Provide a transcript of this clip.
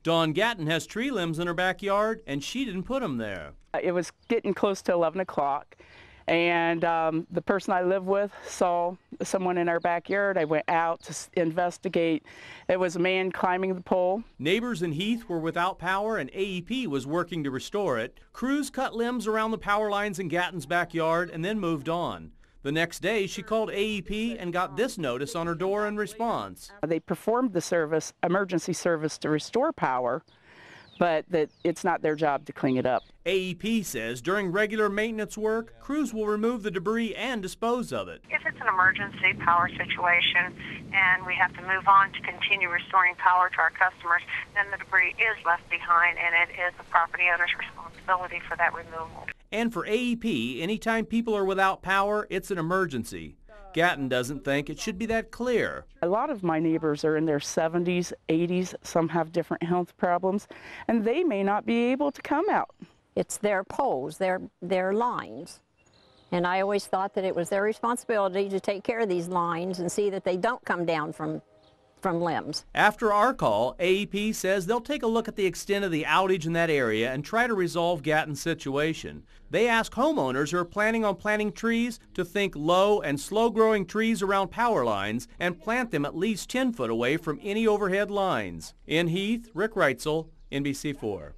Dawn Gatton has tree limbs in her backyard, and she didn't put them there. It was getting close to 11 o'clock, and the person I live with saw someone in our backyard. I went out to investigate. It was a man climbing the pole. Neighbors in Heath were without power, and AEP was working to restore it. Crews cut limbs around the power lines in Gatton's backyard and then moved on. The next day, she called AEP and got this notice on her door in response. They performed the service, emergency service, to restore power, but that it's not their job to clean it up. AEP says during regular maintenance work, crews will remove the debris and dispose of it. If it's an emergency power situation and we have to move on to continue restoring power to our customers, then the debris is left behind, and it is the property owner's responsibility for that removal. And for AEP, anytime people are without power, it's an emergency. Gatton doesn't think it should be that clear. A lot of my neighbors are in their 70s, 80s. Some have different health problems, and they may not be able to come out. It's their poles, their lines. And I always thought that it was their responsibility to take care of these lines and see that they don't come down from limbs. After our call, AEP says they'll take a look at the extent of the outage in that area and try to resolve Gatton's situation. They ask homeowners who are planning on planting trees to think low and slow-growing trees around power lines and plant them at least 10 foot away from any overhead lines. In Heath, Rick Reitzel, NBC4.